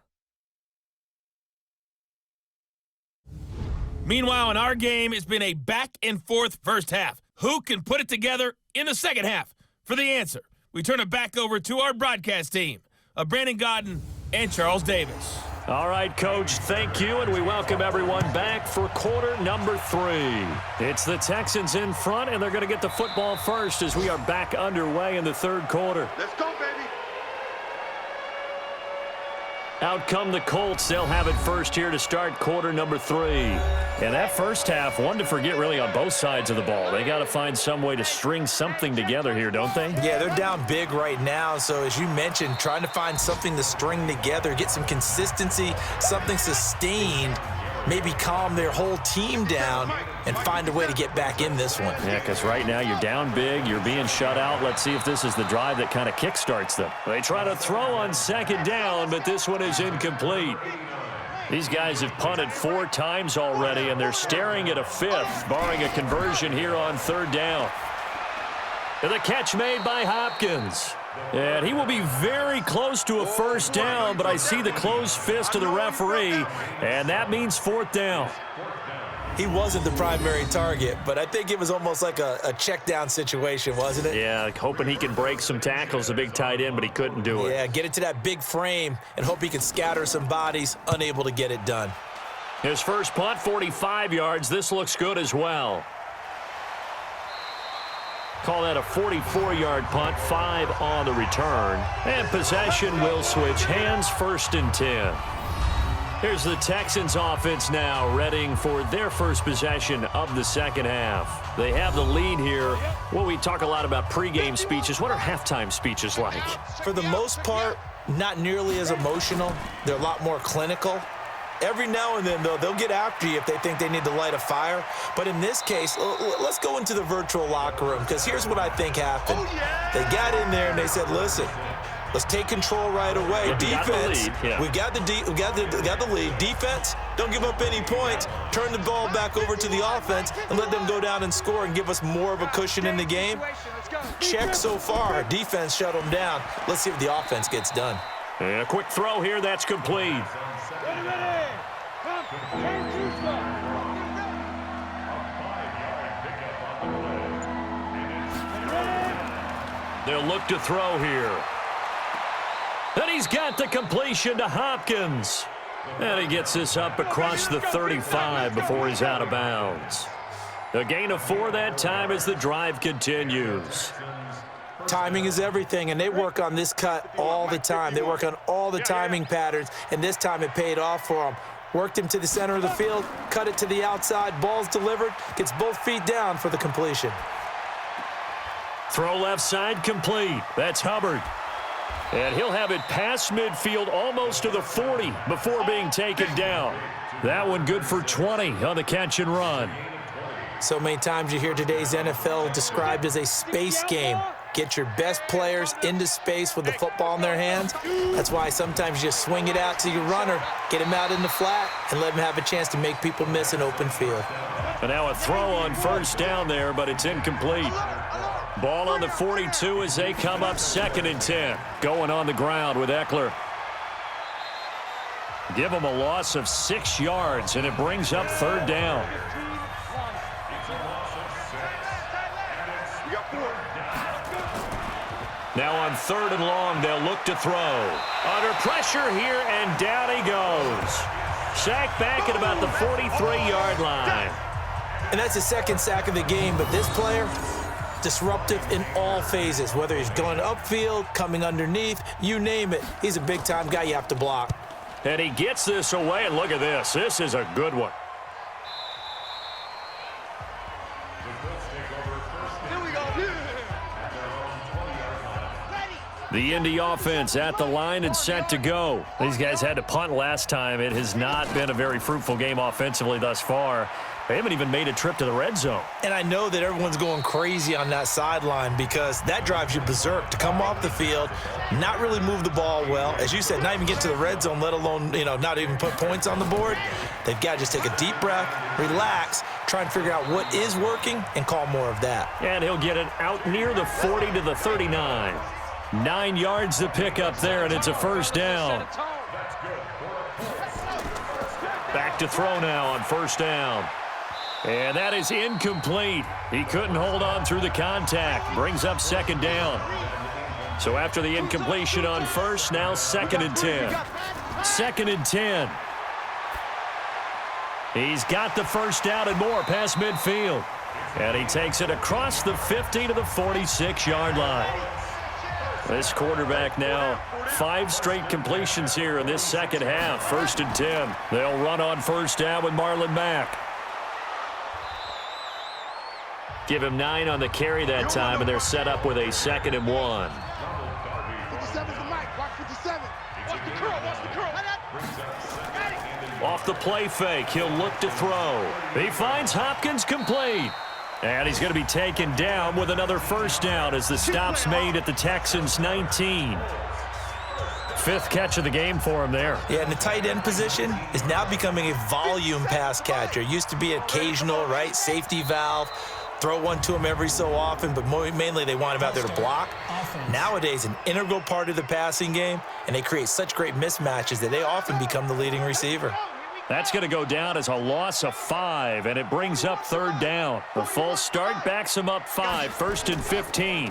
Meanwhile, in our game, it's been a back-and-forth first half. Who can put it together in the second half? For the answer, we turn it back over to our broadcast team of Brandon Godden and Charles Davis. All right, Coach, thank you, and we welcome everyone back for quarter number 3. It's the Texans in front, and they're going to get the football first as we are back underway in the third quarter. Let's go, baby. Out come the Colts. They'll have it first here to start quarter number 3. And that first half, one to forget really on both sides of the ball. They got to find some way to string something together here, don't they? Yeah, they're down big right now. So as you mentioned, trying to find something to string together, get some consistency, something sustained, maybe calm their whole team down and find a way to get back in this one. Yeah, because right now you're down big, you're being shut out. Let's see if this is the drive that kind of kickstarts them. They try to throw on second down, but this one is incomplete. These guys have punted 4 times already, and they're staring at a 5th, barring a conversion here on third down. And the catch made by Hopkins. And he will be very close to a first down, but I see the closed fist of the referee, and that means 4th down. He wasn't the primary target, but I think it was almost like a check down situation, wasn't it? Yeah, hoping he can break some tackles, a big tight end, but he couldn't do it. Yeah, get it to that big frame and hope he can scatter some bodies, unable to get it done. His first punt, 45 yards. This looks good as well. Call that a 44-yard punt, 5 on the return. And possession will switch hands, 1st and 10. Here's the Texans offense now, readying for their first possession of the second half. They have the lead here. Well, we talk a lot about pregame speeches. What are halftime speeches like? For the most part, not nearly as emotional. They're a lot more clinical. Every now and then, though, they'll get after you if they think they need to light a fire. But in this case, let's go into the virtual locker room, because here's what I think happened. They got in there and they said, listen, let's take control right away. Defense, we got the lead. Defense, don't give up any points. Turn the ball back over to the offense and let them go down and score and give us more of a cushion in the game. Check so far. Defense shut them down. Let's see if the offense gets done. And a quick throw here. That's complete. They'll look to throw here. And he's got the completion to Hopkins. And he gets this up across the 35 before he's out of bounds. A gain of 4 that time as the drive continues. Timing is everything, and they work on this cut all the time. They work on all the timing patterns, and this time it paid off for them. Worked him to the center of the field, cut it to the outside, ball's delivered, gets both feet down for the completion. Throw left side complete. That's Hubbard. And he'll have it past midfield almost to the 40 before being taken down. That one good for 20 on the catch and run. So many times you hear today's NFL described as a space game. Get your best players into space with the football in their hands. That's why sometimes you just swing it out to your runner, get him out in the flat, and let him have a chance to make people miss an open field. And now a throw on first down there, but it's incomplete. Ball on the 42 as they come up 2nd and 10. Going on the ground with Eckler. Give him a loss of 6 yards, and it brings up 3rd down. Now on 3rd and long, they'll look to throw. Under pressure here, and down he goes. Sacked back at about the 43-yard line. And that's the 2nd sack of the game, but this player, disruptive in all phases, whether he's going upfield, coming underneath, you name it. He's a big-time guy you have to block. And he gets this away, and look at this. This is a good one. The Indy offense at the line and set to go. These guys had to punt last time. It has not been a very fruitful game offensively thus far. They haven't even made a trip to the red zone. And I know that everyone's going crazy on that sideline because that drives you berserk to come off the field, not really move the ball well. As you said, not even get to the red zone, let alone, not even put points on the board. They've got to just take a deep breath, relax, try and figure out what is working and call more of that. And he'll get it out near the 40 to the 39. 9 yards to pick up there, and it's a first down. Back Back to throw now on first down. And that is incomplete. He couldn't hold on through the contact. Brings up second down. So after the incompletion on first, now 2nd and 10. 2nd and 10. He's got the first down and more past midfield. And he takes it across the 50 to the 46-yard line. This quarterback now 5 straight completions here in this second half. 1st and 10. They'll run on first down with Marlon Mack. Give him 9 on the carry that time, and they're set up with a 2nd and 1. 57's the mic. Watch 57. Watch the curl. Watch the curl. Off the play fake, he'll look to throw. He finds Hopkins complete. And he's going to be taken down with another first down as the stop's made at the Texans' 19. 5th catch of the game for him there. Yeah, and the tight end position is now becoming a volume pass catcher. Used to be occasional, right, safety valve. Throw one to him every so often, but mainly they want him out there to block. Nowadays, an integral part of the passing game, and they create such great mismatches that they often become the leading receiver. That's going to go down as a loss of 5, and it brings up 3rd down. The false start backs him up 5, 1st and 15.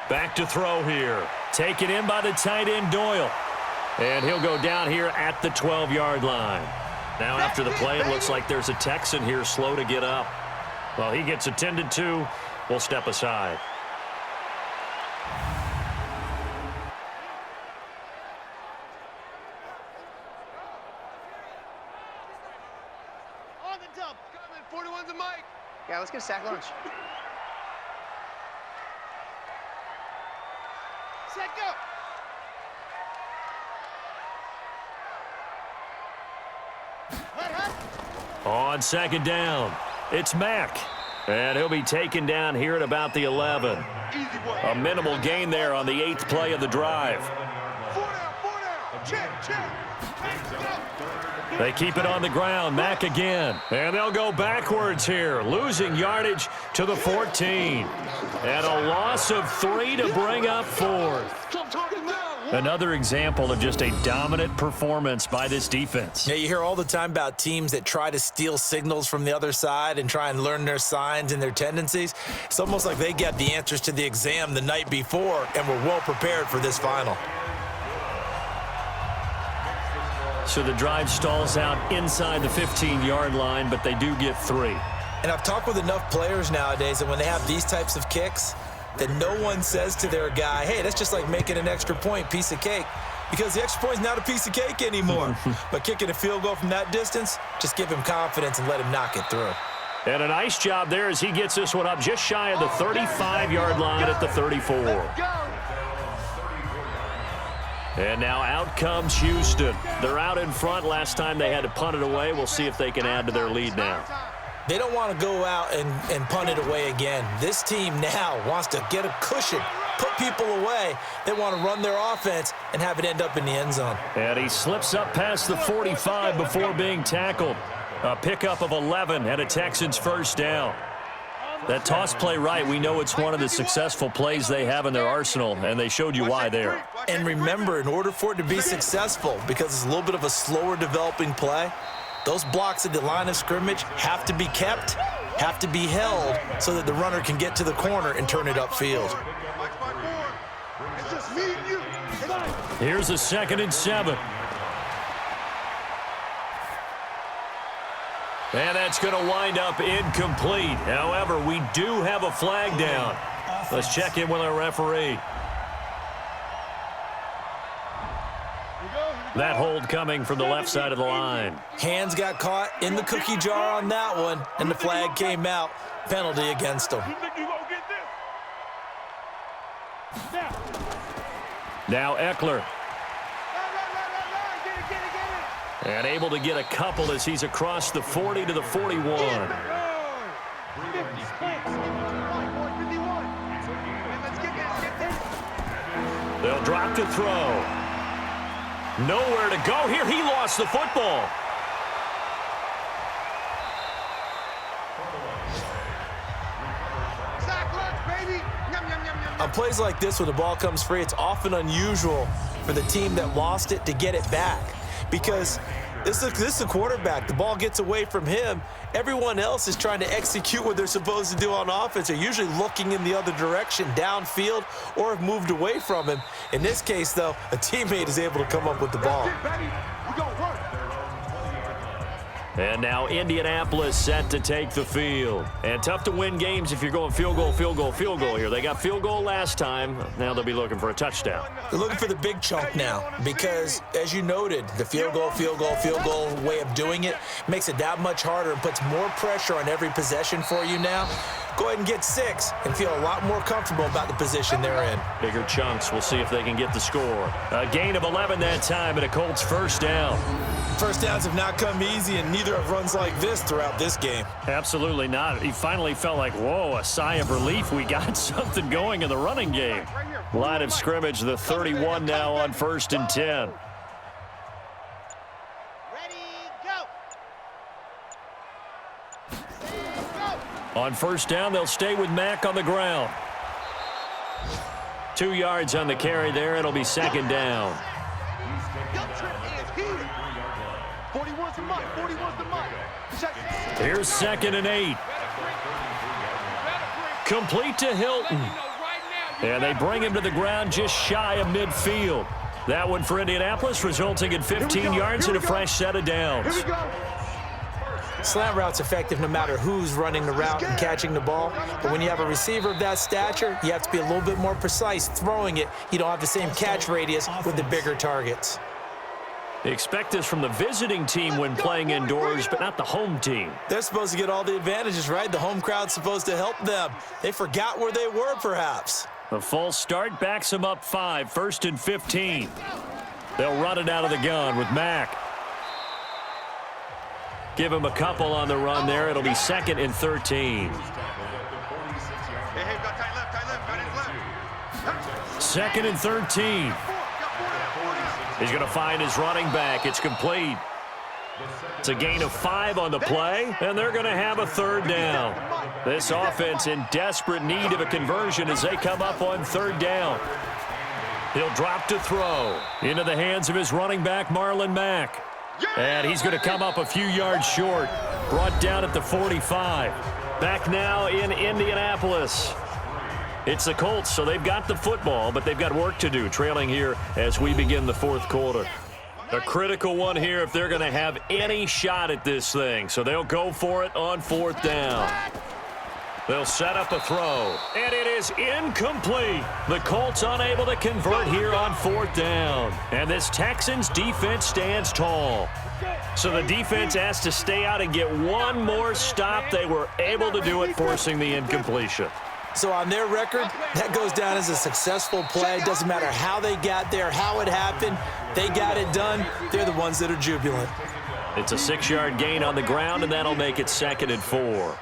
Back to throw here. Taken in by the tight end, Doyle. And he'll go down here at the 12-yard line. Now after the play, it looks like there's a Texan here slow to get up. Well, he gets attended to. We'll step aside. On the dump. 41's the mic. Yeah, let's get a sack lunch. Set, go. On 2nd down, it's Mack. And he'll be taken down here at about the 11. A minimal gain there on the 8th play of the drive. 4 down. Check. They keep it on the ground. Mack again. And they'll go backwards here, losing yardage to the 14. And a loss of 3 to bring up 4th. Another example of just a dominant performance by this defense. Yeah, you hear all the time about teams that try to steal signals from the other side and try and learn their signs and their tendencies. It's almost like they get the answers to the exam the night before and were well prepared for this final. So the drive stalls out inside the 15-yard line, but they do get 3. And I've talked with enough players nowadays that when they have these types of kicks, that no one says to their guy, hey, that's just like making an extra point, piece of cake. Because the extra point is not a piece of cake anymore. But kicking a field goal from that distance, just give him confidence and let him knock it through. And a nice job there as he gets this one up just shy of the 35-yard line at the 34. And now out comes Houston. They're out in front. Last time they had to punt it away. We'll see if they can add to their lead now. They don't want to go out and punt it away again. This team now wants to get a cushion, put people away. They want to run their offense and have it end up in the end zone. And he slips up past the 45 before being tackled. A pickup of 11 and a Texans first down. That toss play right, we know it's one of the successful plays they have in their arsenal, and they showed you why there. And remember, in order for it to be successful, because it's a little bit of a slower developing play, those blocks at the line of scrimmage have to be kept, have to be held, so that the runner can get to the corner and turn it upfield. Here's a 2nd and 7. And that's going to wind up incomplete. However, we do have a flag down. Let's check in with our referee. That hold coming from the left side of the line. Hands got caught in the cookie jar on that one, and the flag came out. Penalty against them. Now Eckler. And able to get a couple as he's across the 40 to the 41. They'll drop to throw. Nowhere to go here. He lost the football. On plays like this where the ball comes free, it's often unusual for the team that lost it to get it back. Because This is a quarterback. The ball gets away from him. Everyone else is trying to execute what they're supposed to do on offense. They're usually looking in the other direction, downfield, or have moved away from him. In this case, though, a teammate is able to come up with the ball. And now Indianapolis set to take the field. And tough to win games if you're going field goal, field goal, field goal here. They got field goal last time. Now they'll be looking for a touchdown. They're looking for the big chunk now because, as you noted, the field goal way of doing it makes it that much harder and puts more pressure on every possession for you now. Go ahead and get 6 and feel a lot more comfortable about the position they're in. Bigger chunks. We'll see if they can get the score. A gain of 11 that time, and a Colts first down. First downs have not come easy, and neither have runs like this throughout this game. Absolutely not. He finally felt like, whoa, a sigh of relief. We got something going in the running game. Line of scrimmage, the 31 now on 1st and 10. On first down, they'll stay with Mack on the ground. 2 yards on the carry there. It'll be second down. Here's 2nd and 8. Complete to Hilton. And they bring him to the ground just shy of midfield. That one for Indianapolis, resulting in 15 yards and a fresh set of downs. Slant route's effective no matter who's running the route and catching the ball. But when you have a receiver of that stature, you have to be a little bit more precise throwing it. You don't have the same catch radius with the bigger targets. They expect this from the visiting team when playing indoors, but not the home team. They're supposed to get all the advantages, right? The home crowd's supposed to help them. They forgot where they were, perhaps. A false start backs them up 5, 1st and 15. They'll run it out of the gun with Mack. Give him a couple on the run there. It'll be 2nd and 13. 2nd and 13. He's going to find his running back. It's complete. It's a gain of 5 on the play, and they're going to have a 3rd down. This offense in desperate need of a conversion as they come up on 3rd down. He'll drop to throw into the hands of his running back, Marlon Mack. And he's going to come up a few yards short. Brought down at the 45. Back now in Indianapolis. It's the Colts, so they've got the football, but they've got work to do, trailing here as we begin the 4th quarter. A critical one here if they're going to have any shot at this thing. So they'll go for it on 4th down. They'll set up a throw, and it is incomplete. The Colts unable to convert here on 4th down. And this Texans defense stands tall. So the defense has to stay out and get one more stop. They were able to do it, forcing the incompletion. So on their record, that goes down as a successful play. Doesn't matter how they got there, how it happened. They got it done. They're the ones that are jubilant. It's a 6-yard gain on the ground, and that'll make it 2nd and 4.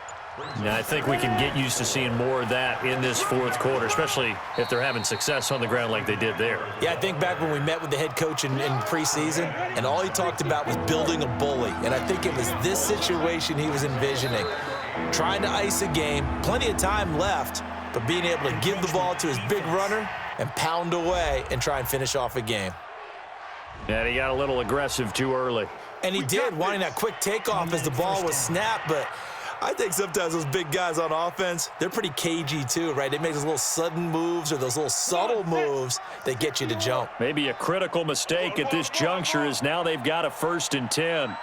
Now, I think we can get used to seeing more of that in this 4th quarter, especially if they're having success on the ground like they did there. Yeah, I think back when we met with the head coach in preseason, and all he talked about was building a bully. And I think it was this situation he was envisioning. Trying to ice a game, plenty of time left, but being able to give the ball to his big runner and pound away and try and finish off a game. And he got a little aggressive too early. And he did, wanting that quick takeoff as the ball was snapped, but I think sometimes those big guys on offense, they're pretty cagey too, right? They make those little sudden moves or those little subtle moves that get you to jump. Maybe a critical mistake at this juncture is now they've got a 1st and 10.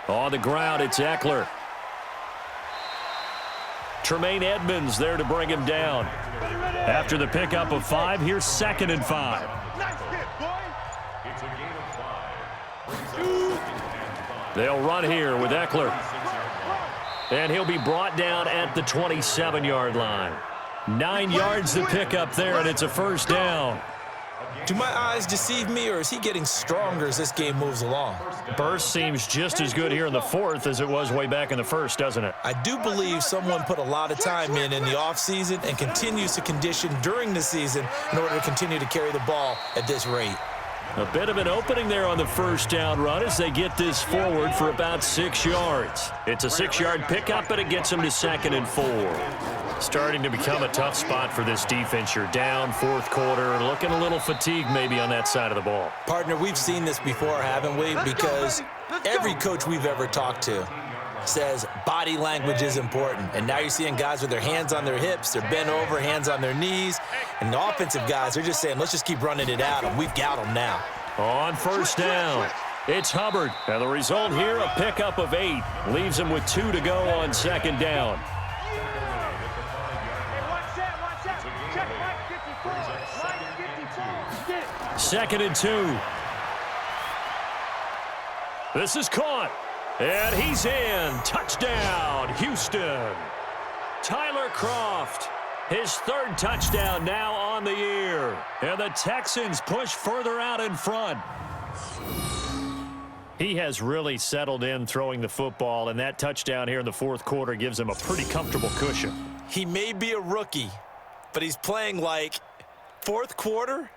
On the ground, it's Eckler. Tremaine Edmonds there to bring him down. After the pickup of 5, here's 2nd and 5. They'll run here with Eckler. And he'll be brought down at the 27-yard line. 9 yards to pick up there, and it's a 1st down. Do my eyes deceive me, or is he getting stronger as this game moves along? Burst seems just as good here in the 4th as it was way back in the 1st, doesn't it? I do believe someone put a lot of time in the offseason and continues to condition during the season in order to continue to carry the ball at this rate. A bit of an opening there on the 1st down run as they get this forward for about 6 yards. It's a 6-yard pickup, but it gets them to 2nd and 4. Starting to become a tough spot for this defense. You're down fourth quarter, looking a little fatigued maybe on that side of the ball. Partner, we've seen this before, haven't we? Because every coach we've ever talked to says body language is important. And now you're seeing guys with their hands on their hips, they're bent over, hands on their knees. And the offensive guys, they're just saying, let's just keep running it at them. We've got them now. On first down, it's Hubbard. And the result here, a pickup of 8. Leaves him with 2 to go on second down. Second and 2. This is caught. And he's in. Touchdown, Houston. Tyler Kroft, his 3rd touchdown now on the year. And the Texans push further out in front. He has really settled in throwing the football, and that touchdown here in the fourth quarter gives him a pretty comfortable cushion. He may be a rookie, but he's playing like fourth quarter,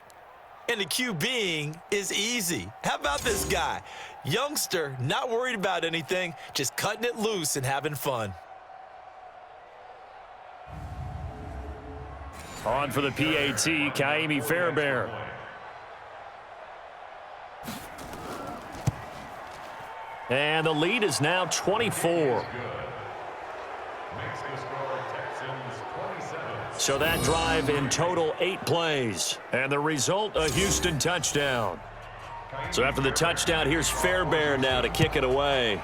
and the QBing is easy. How about this guy? Youngster, not worried about anything, just cutting it loose and having fun. On for the PAT, Kaimi Fairbairn. And the lead is now 24. So that drive in total 8 plays. And the result, a Houston touchdown. So after the touchdown, here's Fairbairn now to kick it away.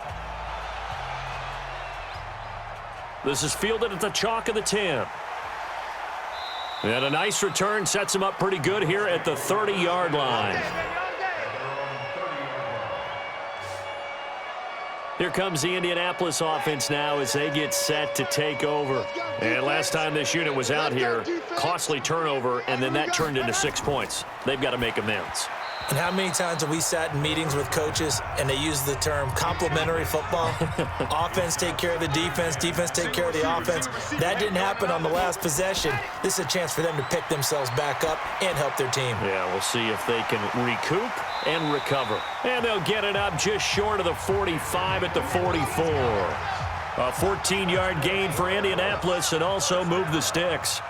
This is fielded at the chalk of the 10. And a nice return sets him up pretty good here at the 30-yard line. Here comes the Indianapolis offense now as they get set to take over. And last time this unit was out here, costly turnover, and then that turned into 6 points. They've got to make amends. And how many times have we sat in meetings with coaches and they use the term complementary football? Offense take care of the defense, defense take care of the offense. That didn't happen on the last possession. This is a chance for them to pick themselves back up and help their team. Yeah, we'll see if they can recoup and recover. And they'll get it up just short of the 45 at the 44. A 14-yard gain for Indianapolis and also move the sticks.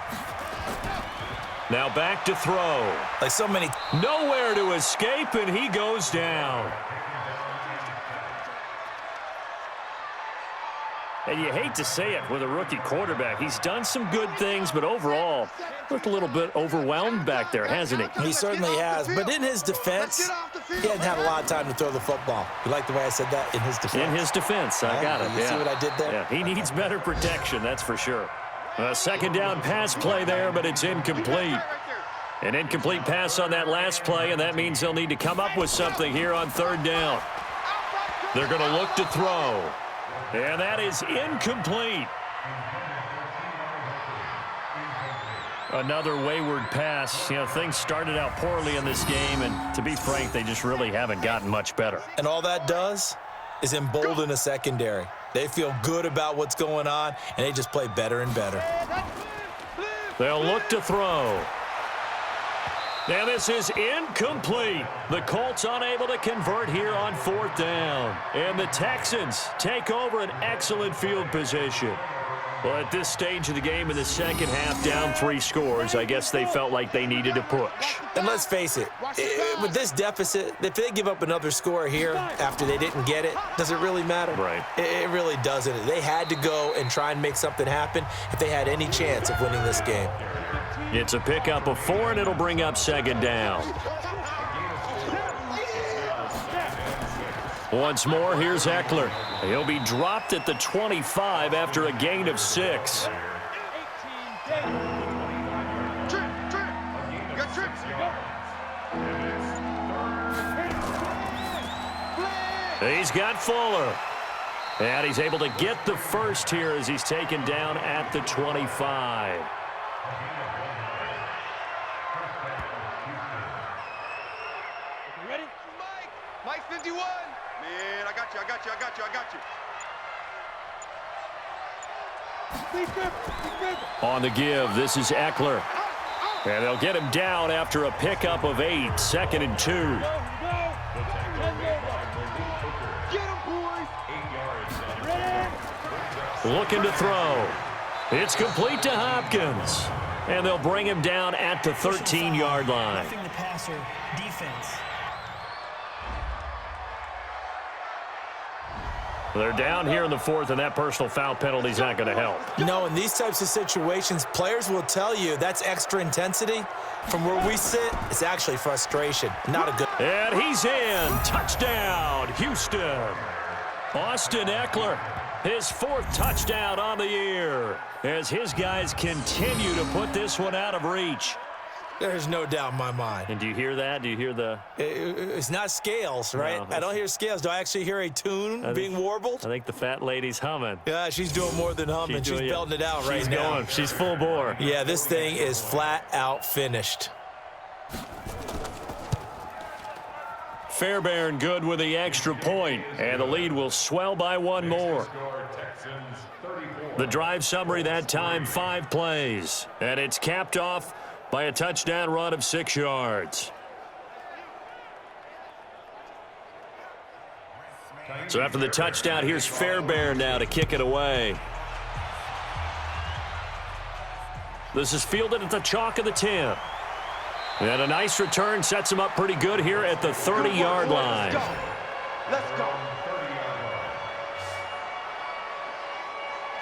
Now back to throw. Like so many. Nowhere to escape, and he goes down. And you hate to say it with a rookie quarterback. He's done some good things, but overall, looked a little bit overwhelmed back there, hasn't he? He certainly has. But in his defense, he hasn't had a lot of time to throw the football. You like the way I said that? In his defense. In his defense. I got it. You see what I did there? Yeah, he needs better protection, that's for sure. A second down pass play there, but it's incomplete. An incomplete pass on that last play, and that means they'll need to come up with something here on third down. They're going to look to throw. And that is incomplete. Another wayward pass. You know, things started out poorly in this game, and to be frank, they just really haven't gotten much better. And all that does is embolden a secondary. They feel good about what's going on, and they just play better and better. They'll look to throw. Now this is incomplete. The Colts unable to convert here on fourth down. And the Texans take over an excellent field position. Well, at this stage of the game in the second half, down 3 scores, I guess they felt like they needed to push. And let's face it, with this deficit, if they give up another score here after they didn't get it, does it really matter? Right. It really doesn't. They had to go and try and make something happen if they had any chance of winning this game. It's a pickup of 4, and it'll bring up second down. Once more, here's Eckler. He'll be dropped at the 25 after a gain of 6. He's got Fuller. And he's able to get the first here as he's taken down at the 25. Ready? Mike 51. Man, I got you. On the give, this is Eckler. And they'll get him down after a pickup of 8, second and 2. Looking to throw. It's complete to Hopkins. And they'll bring him down at the 13-yard line. Roughing the passer defense. They're down here in the fourth, and that personal foul penalty is not going to help. No, in these types of situations, players will tell you that's extra intensity. From where we sit, it's actually frustration. Not a good. And he's in. Touchdown, Houston. Austin Eckler, his fourth touchdown on the year, as his guys continue to put this one out of reach. There's no doubt in my mind. And do you hear that? Do you hear the... It's not scales, right? No, I don't hear scales. Do I actually hear a tune being warbled? I think the fat lady's humming. Yeah, she's doing more than humming. She's belting it out right now. Going. She's full bore. Yeah, this thing is flat out finished. Fairbairn good with the extra point, and the lead will swell by one more. The drive summary that time, 5 plays, and it's capped off by a touchdown run of 6 yards. So after the touchdown, here's Fairbairn now to kick it away. This is fielded at the chalk of the 10. And a nice return sets him up pretty good here at the 30-yard line. Let's go.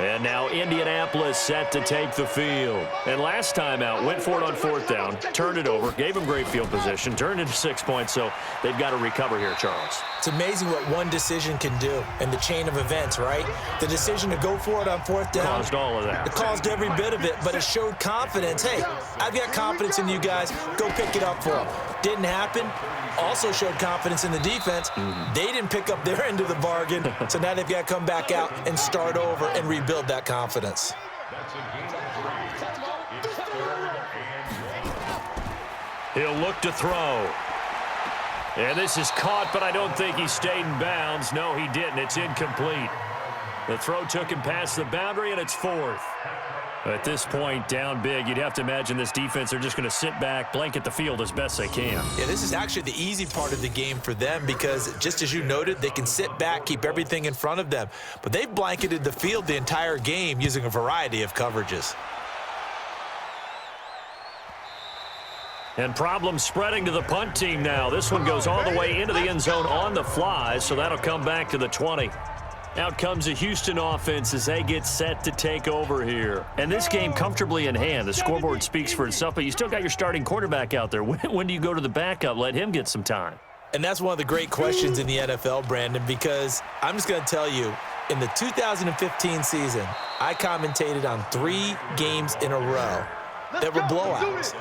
And now Indianapolis set to take the field. And last time out, went for it on 4th down, turned it over, gave them great field position, turned into 6 points, so they've got to recover here, Charles. It's amazing what one decision can do in the chain of events, right? The decision to go for it on 4th down. Caused all of that. It caused every bit of it, but it showed confidence. Hey, I've got confidence in you guys. Go pick it up for them. Didn't happen. Also showed confidence in the defense. They didn't pick up their end of the bargain, so now they've got to come back out and start over and rebuild that confidence. He'll look to throw. And this is caught, but I don't think he stayed in bounds. No, he didn't. It's incomplete. The throw took him past the boundary, and it's 4th. At this point, down big, you'd have to imagine this defense are just going to sit back, blanket the field as best they can. Yeah, this is actually the easy part of the game for them because, just as you noted, they can sit back, keep everything in front of them. But they've blanketed the field the entire game using a variety of coverages. And problems spreading to the punt team now. This one goes all the way into the end zone on the fly, so that'll come back to the 20. Out comes the Houston offense as they get set to take over here. And this game comfortably in hand. The scoreboard speaks for itself, but you still got your starting quarterback out there. When do you go to the backup? Let him get some time. And that's one of the great questions in the NFL, Brandon, because I'm just going to tell you, in the 2015 season, I commentated on 3 games in a row that were blowouts.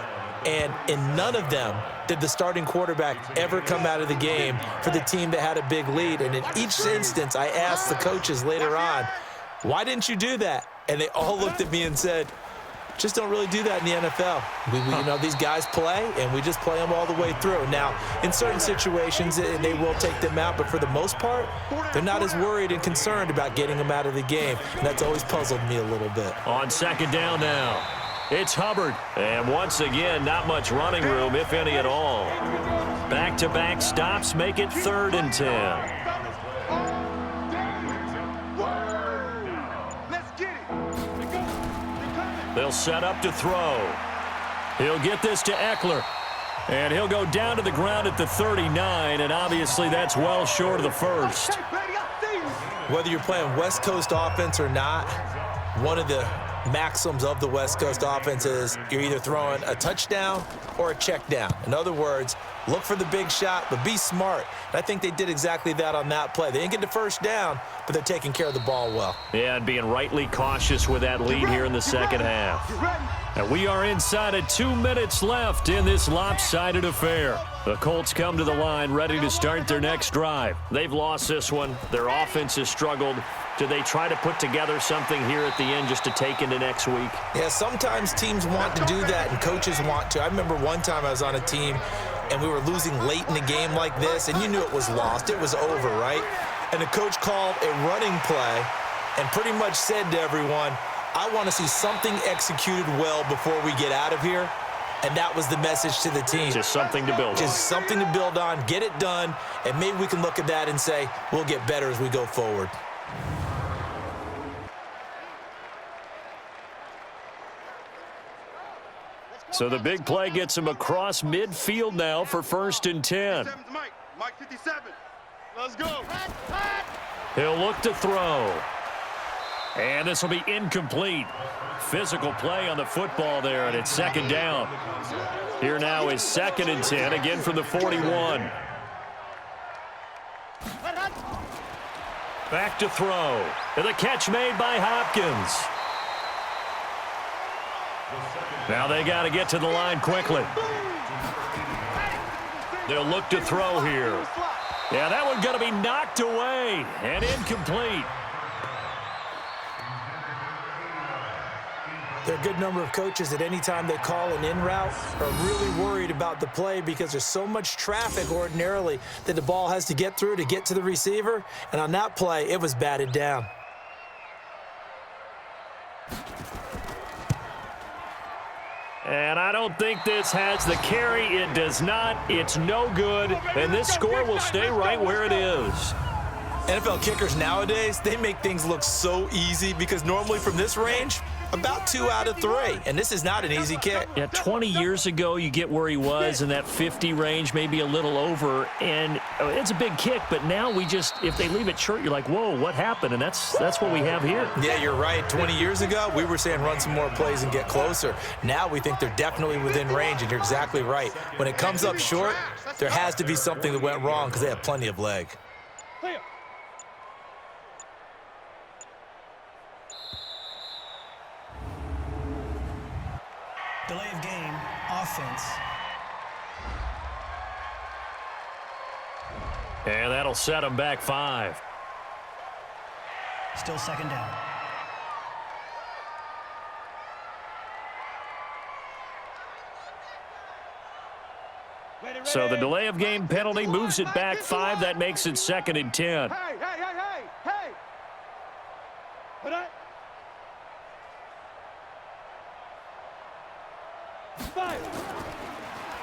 And in none of them did the starting quarterback ever come out of the game for the team that had a big lead. And in each instance, I asked the coaches later on, why didn't you do that? And they all looked at me and said, just don't really do that in the NFL. You know, these guys play, and we just play them all the way through. Now, in certain situations, they will take them out, but for the most part, they're not as worried and concerned about getting them out of the game. And that's always puzzled me a little bit. On 2nd down now. It's Hubbard, and once again, not much running room, if any at all. Back-to-back stops make it 3rd and 10. They'll set up to throw. He'll get this to Eckler, and he'll go down to the ground at the 39, and obviously that's well short of the first. Whether you're playing West Coast offense or not, one of the maxims of the West Coast offense is you're either throwing a touchdown or a check down. In other words, look for the big shot, but be smart. And I think they did exactly that on that play. They didn't get the first down, but they're taking care of the ball well. Yeah, and being rightly cautious with that lead here in the second half. And we are inside of 2 minutes left in this lopsided affair. The Colts come to the line ready to start their next drive. They've lost this one. Their offense has struggled. Do they try to put together something here at the end just to take into next week? Yeah, sometimes teams want to do that and coaches want to. I remember one time I was on a team and we were losing late in the game like this, and you knew it was lost. It was over, right? And the coach called a running play and pretty much said to everyone, I want to see something executed well before we get out of here. And that was the message to the team. Just something to build on. Just something to build on, get it done, and maybe we can look at that and say, we'll get better as we go forward. So the big play gets him across midfield now for 1st and 10. Mike 57. Let's go. He'll look to throw. And this will be incomplete. Physical play on the football there, and it's 2nd down. Here now is 2nd and 10, again from the 41. Back to throw. And the catch made by Hopkins. Now they got to get to the line quickly. They'll look to throw here. Yeah, that one's going to be knocked away and incomplete. There are a good number of coaches that any time they call an in route are really worried about the play because there's so much traffic ordinarily that the ball has to get through to get to the receiver. And on that play, it was batted down. And I don't think this has the carry. It does not. It's no good. And this score will stay right where it is. NFL kickers nowadays, they make things look so easy because normally from this range, about 2 out of 3. And this is not an easy kick. Yeah, 20 years ago, you get where he was in that 50 range, maybe a little over. And it's a big kick, but now we just, if they leave it short, you're like, whoa, what happened? And that's what we have here. Yeah, you're right. 20 years ago, we were saying run some more plays and get closer. Now we think they're definitely within range, and you're exactly right. When it comes up short, there has to be something that went wrong because they have plenty of leg. Delay of game, offense. And that'll set them back 5. Still 2nd down. So the delay of game penalty moves it back 5. That makes it 2nd and 10. Hey. Put it.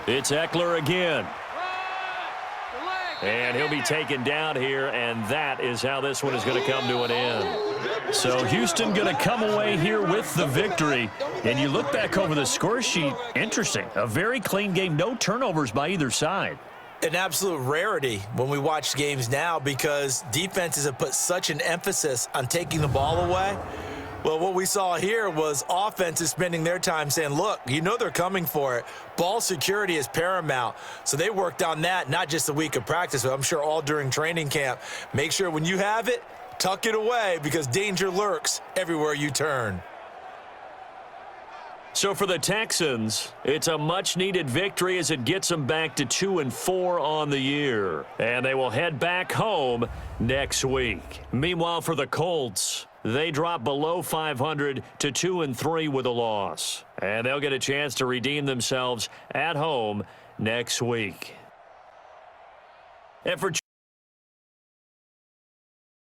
It's Eckler again. And he'll be taken down here, and that is how this one is going to come to an end. So Houston going to come away here with the victory. And you look back over the score sheet, interesting. A very clean game, no turnovers by either side. An absolute rarity when we watch games now because defenses have put such an emphasis on taking the ball away. Well, what we saw here was offenses spending their time saying, look, you know they're coming for it. Ball security is paramount. So they worked on that, not just a week of practice, but I'm sure all during training camp. Make sure when you have it, tuck it away because danger lurks everywhere you turn. So for the Texans, it's a much-needed victory as it gets them back to 2-4 on the year. And they will head back home next week. Meanwhile, for the Colts, they drop below 500 to 2-3 with a loss. And they'll get a chance to redeem themselves at home next week. And for